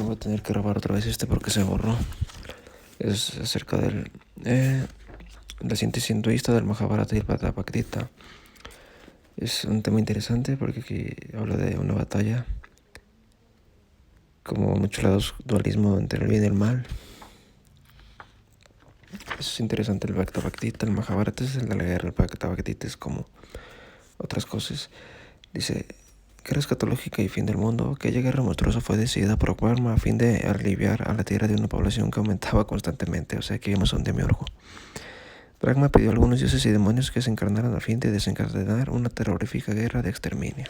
voy a tener que grabar otra vez porque se borró. Es acerca la síntesis hinduista del Mahabharata y el Bhagavad Gita. Es un tema interesante porque aquí habla de una batalla, como muchos lados, dualismo entre el bien y el mal. Es interesante el Bhagavad Gita. El Mahabharata es el de la guerra, el Bhagavad Gita es como otras cosas. Dice: guerra escatológica y fin del mundo. Aquella guerra monstruosa fue decidida por Brahma a fin de aliviar a la tierra de una población que aumentaba constantemente. O sea, que vimos a un demiurgo. Brahma pidió a algunos dioses y demonios que se encarnaran a fin de desencadenar una terrorífica guerra de exterminio.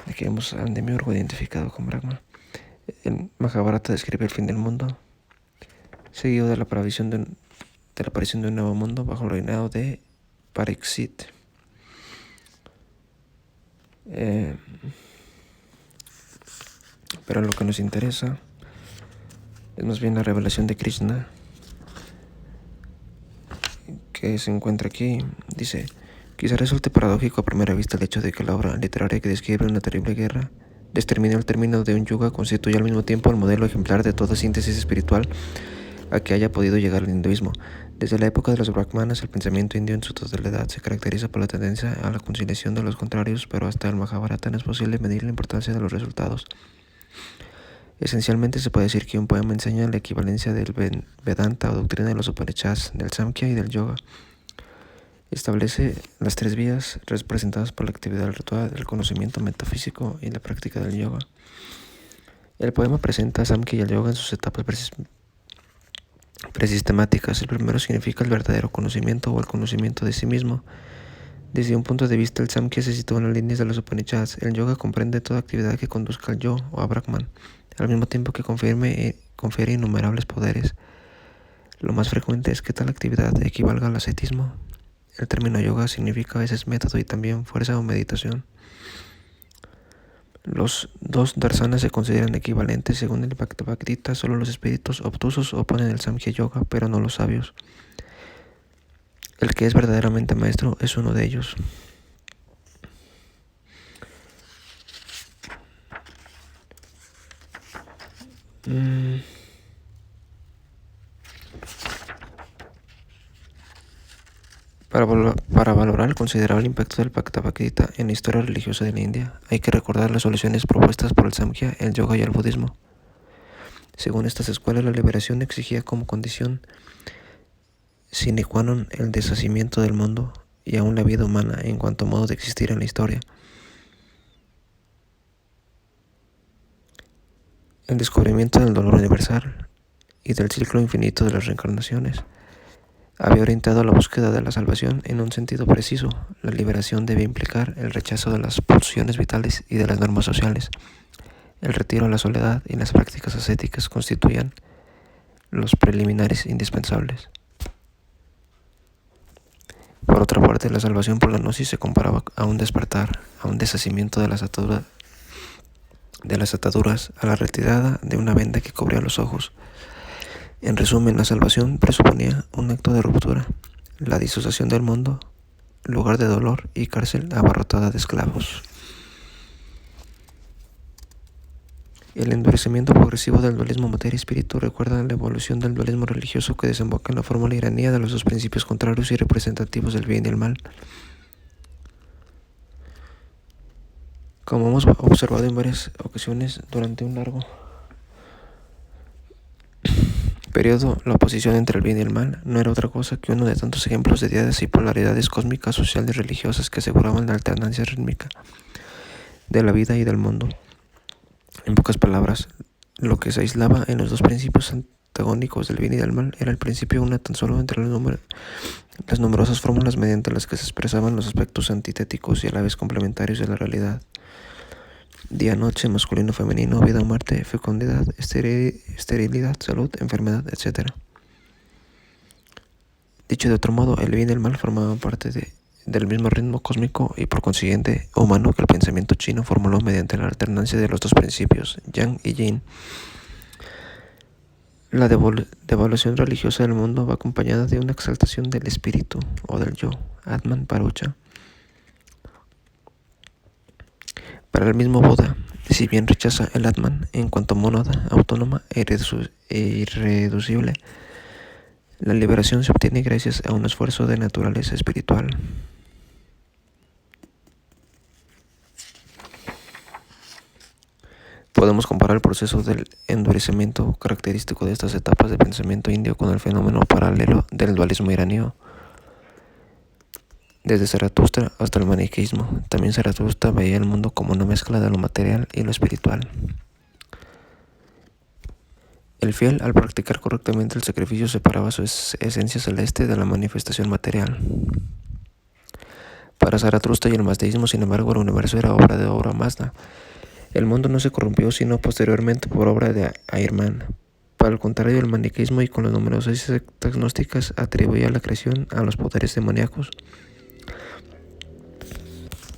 Aquí vemos a un demiurgo identificado con Brahma. El Mahabharata describe el fin del mundo, seguido de la aparición de un nuevo mundo bajo el reinado de Pariksit. Pero lo que nos interesa es más bien la revelación de Krishna, que se encuentra aquí. Dice: quizá resulte paradójico a primera vista el hecho de que la obra literaria que describe una terrible guerra de exterminio al término de un yuga constituye al mismo tiempo el modelo ejemplar de toda síntesis espiritual a que haya podido llegar el hinduismo. Desde la época de los brahmanas, el pensamiento indio en su totalidad se caracteriza por la tendencia a la conciliación de los contrarios, pero hasta el Mahabharata no es posible medir la importancia de los resultados. Esencialmente se puede decir que un poema enseña la equivalencia del Vedanta o doctrina de los Upanishads, del Samkhya y del Yoga. Establece las tres vías representadas por la actividad ritual, el conocimiento metafísico y la práctica del yoga. El poema presenta a Samkhya y al yoga en sus etapas presistemáticas. El primero significa el verdadero conocimiento o el conocimiento de sí mismo. Desde un punto de vista, el Samkhya se sitúa en las líneas de los Upanishads. El yoga comprende toda actividad que conduzca al yo o a Brahman, al mismo tiempo que confiere innumerables poderes. Lo más frecuente es que tal actividad equivalga al ascetismo. El término yoga significa a veces método y también fuerza o meditación. Los dos darsanas se consideran equivalentes. Según el Bhagavad Gita, solo los espíritus obtusos oponen el Samkhya Yoga, pero no los sabios. El que es verdaderamente maestro es uno de ellos. Para valorar el considerable impacto del Bhagavad Gita en la historia religiosa de la India, hay que recordar las soluciones propuestas por el Samkhya, el Yoga y el Budismo. Según estas escuelas, la liberación exigía como condición sine qua non el deshacimiento del mundo y aún la vida humana en cuanto modo de existir en la historia. El descubrimiento del dolor universal y del ciclo infinito de las reencarnaciones había orientado la búsqueda de la salvación en un sentido preciso. La liberación debe implicar el rechazo de las pulsiones vitales y de las normas sociales. El retiro a la soledad y las prácticas ascéticas constituían los preliminares indispensables. Por otra parte, la salvación por la gnosis se comparaba a un despertar, a un deshacimiento de las ataduras, a la retirada de una venda que cubría los ojos. En resumen, la salvación presuponía un acto de ruptura, la disociación del mundo, lugar de dolor y cárcel abarrotada de esclavos. El endurecimiento progresivo del dualismo materia-espíritu recuerda la evolución del dualismo religioso que desemboca en la fórmula iraní de los dos principios contrarios y representativos del bien y el mal. Como hemos observado en varias ocasiones durante un largo periodo, la oposición entre el bien y el mal no era otra cosa que uno de tantos ejemplos de ideas y polaridades cósmicas, sociales y religiosas que aseguraban la alternancia rítmica de la vida y del mundo. En pocas palabras, lo que se aislaba en los dos principios antagónicos del bien y del mal era el principio una tan solo entre las numerosas fórmulas mediante las que se expresaban los aspectos antitéticos y a la vez complementarios de la realidad. Día-noche, masculino-femenino, vida o muerte, fecundidad, esterilidad, salud, enfermedad, etc. Dicho de otro modo, el bien y el mal formaban parte del mismo ritmo cósmico y por consiguiente humano que el pensamiento chino formuló mediante la alternancia de los dos principios, Yang y Yin. La devaluación religiosa del mundo va acompañada de una exaltación del espíritu o del yo, Atman Parucha. Para el mismo Buda, Si bien rechaza el Atman en cuanto mónada autónoma e irreducible, la liberación se obtiene gracias a un esfuerzo de naturaleza espiritual. Podemos comparar el proceso del endurecimiento característico de estas etapas de pensamiento indio con el fenómeno paralelo del dualismo iranío. Desde Zaratustra hasta el maniqueísmo, también Zaratustra veía el mundo como una mezcla de lo material y lo espiritual. El fiel, al practicar correctamente el sacrificio, separaba su esencia celeste de la manifestación material. Para Zaratustra y el mazdeísmo, sin embargo, el universo era obra de Ahura Mazda. El mundo no se corrompió sino posteriormente por obra de Ahriman. Para el contrario, el maniqueísmo y con las numerosas sectas gnósticas atribuía la creación a los poderes demoníacos.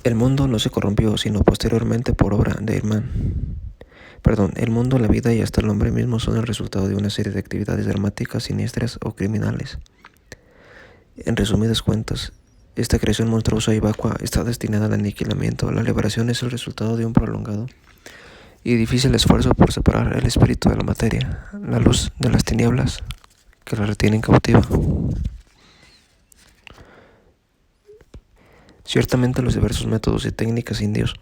El mundo no se corrompió sino posteriormente por obra de Ahriman. El mundo, la vida y hasta el hombre mismo son el resultado de una serie de actividades dramáticas, siniestras o criminales. En resumidas cuentas, esta creación monstruosa y vacua está destinada al aniquilamiento. La liberación es el resultado de un prolongado y difícil esfuerzo por separar el espíritu de la materia, la luz de las tinieblas que la retienen cautiva. Ciertamente los diversos métodos y técnicas indios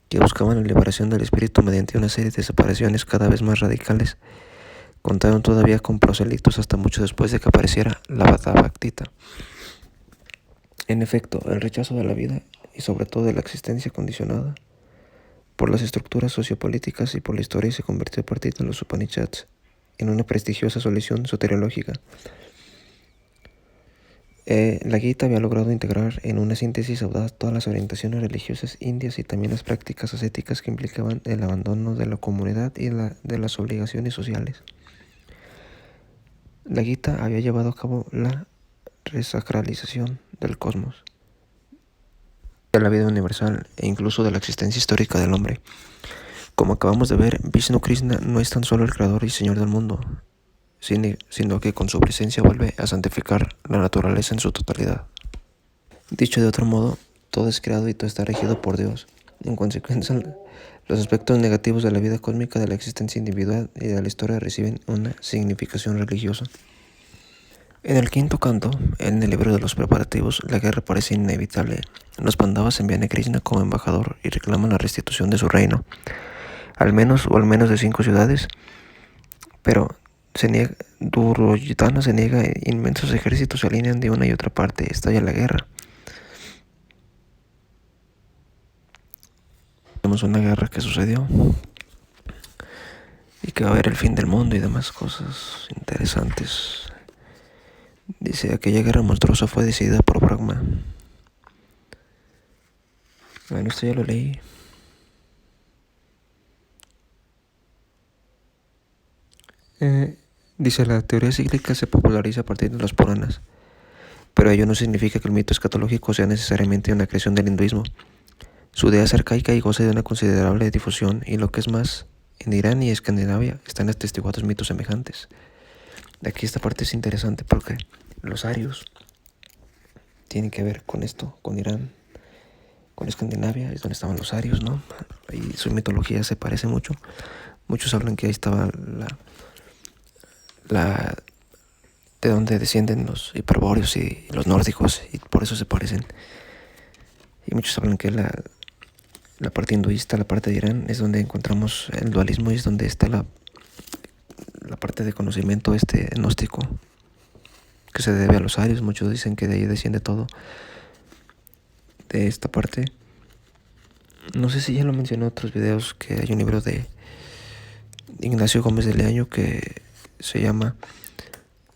que buscaban la liberación del espíritu mediante una serie de separaciones cada vez más radicales contaron todavía con proselitos hasta mucho después de que apareciera la Bhagavad-gita. En efecto, el rechazo de la vida y sobre todo de la existencia condicionada por las estructuras sociopolíticas y por la historia se convirtió a partir de los Upanishads en una prestigiosa solución soteriológica. La Gita había logrado integrar en una síntesis audaz todas las orientaciones religiosas indias y también las prácticas ascéticas que implicaban el abandono de la comunidad y de las obligaciones sociales. La Gita había llevado a cabo la resacralización del cosmos, de la vida universal e incluso de la existencia histórica del hombre. Como acabamos de ver, Vishnu Krishna no es tan solo el creador y señor del mundo, sino que con su presencia vuelve a santificar la naturaleza en su totalidad. Dicho de otro modo, todo es creado y todo está regido por Dios. En consecuencia, los aspectos negativos de la vida cósmica, de la existencia individual y de la historia reciben una significación religiosa. En el quinto canto, en el libro de los preparativos, la guerra parece inevitable. Los Pandavas envían a Krishna como embajador y reclaman la restitución de su reino, al menos de 5 ciudades, pero Duryodhana se niega, inmensos ejércitos se alinean de una y otra parte, estalla la guerra. Tenemos una guerra que sucedió y que va a haber el fin del mundo y demás cosas interesantes. Dice, aquella guerra monstruosa fue decidida por Brahma. Bueno, esto ya lo leí. Dice, la teoría cíclica se populariza a partir de los Puranas, pero ello no significa que el mito escatológico sea necesariamente una creación del hinduismo. Su idea es arcaica y goza de una considerable difusión, y lo que es más, en Irán y Escandinavia están atestiguados mitos semejantes. De aquí esta parte es interesante porque los arios tienen que ver con esto, con Irán, con Escandinavia, es donde estaban los arios, ¿no? Y su mitología se parece mucho. Muchos hablan que ahí estaba de donde descienden los hiperbóreos y los nórdicos, y por eso se parecen. Y muchos hablan que la parte hinduista, la parte de Irán, es donde encontramos el dualismo y es donde está la parte de conocimiento gnóstico que se debe a los arios. Muchos dicen que de ahí desciende todo, de esta parte. No sé si ya lo mencioné en otros videos, que hay un libro de Ignacio Gómez de Leaño que se llama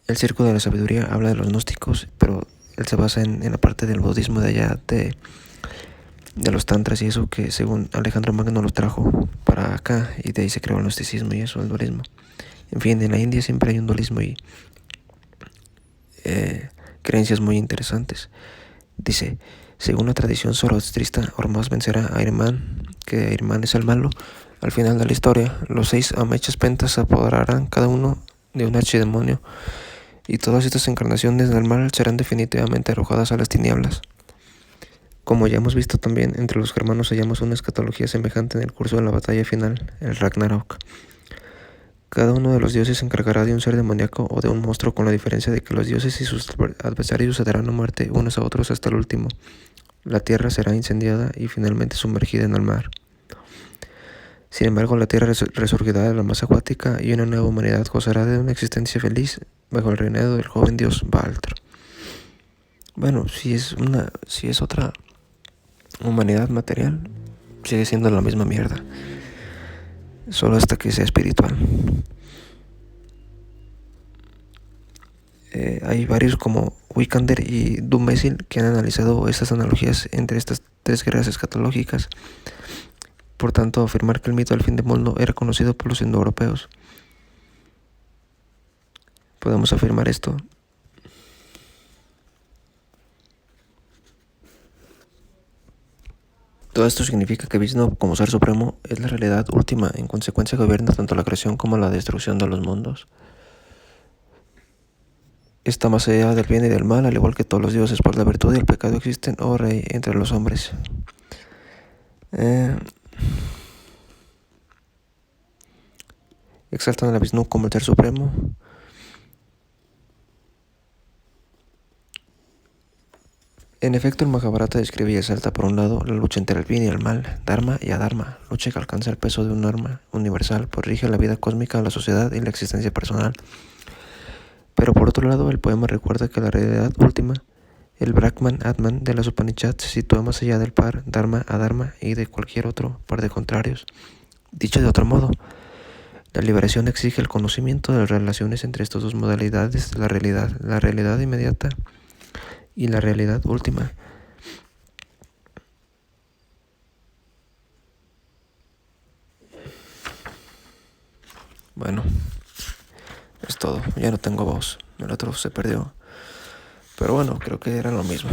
El Circo de la Sabiduría. Habla de los gnósticos, pero él se basa en la parte del budismo de allá, de los tantras y eso, que según Alejandro Magno los trajo para acá, y de ahí se creó el gnosticismo y eso, el dualismo. En fin, en la India siempre hay un dualismo y creencias muy interesantes. Dice, según la tradición zoroastrista, Ormuzd vencerá a Ahriman, que Ahriman es el malo. Al final de la historia, los 6 Amechas Pentas se apoderarán cada uno de un archidemonio, y todas estas encarnaciones del mal serán definitivamente arrojadas a las tinieblas. Como ya hemos visto también, entre los germanos hallamos una escatología semejante en el curso de la batalla final, el Ragnarok. Cada uno de los dioses se encargará de un ser demoníaco o de un monstruo, con la diferencia de que los dioses y sus adversarios se darán a muerte unos a otros hasta el último. La tierra será incendiada y finalmente sumergida en el mar. Sin embargo, la tierra resurgirá de la masa acuática y una nueva humanidad gozará de una existencia feliz bajo el reinado del joven dios Balder. Bueno, si es otra humanidad material, sigue siendo la misma mierda, solo hasta que sea espiritual. Hay varios como Wikander y Dumézil que han analizado estas analogías entre estas tres guerras escatológicas. Por tanto, afirmar que el mito del fin del mundo era conocido por los indoeuropeos. Podemos afirmar esto. Todo esto significa que Vishnu, como ser supremo, es la realidad última, en consecuencia gobierna tanto la creación como la destrucción de los mundos. Está más allá del bien y del mal, al igual que todos los dioses. Por la virtud y el pecado existen, oh rey, entre los hombres. Exaltan a Vishnu como el ser supremo. En efecto, el Mahabharata describe y exalta por un lado la lucha entre el bien y el mal, Dharma y Adharma, lucha que alcanza el peso de un norma universal, pues rige la vida cósmica, la sociedad y la existencia personal. Pero por otro lado, el poema recuerda que la realidad última, el Brahman Atman de las Upanishads, se sitúa más allá del par, Dharma, Adharma y de cualquier otro par de contrarios. Dicho de otro modo, la liberación exige el conocimiento de las relaciones entre estas dos modalidades de la realidad inmediata y la realidad última. Bueno, es todo. Ya no tengo voz. El otro se perdió. Pero bueno, creo que era lo mismo.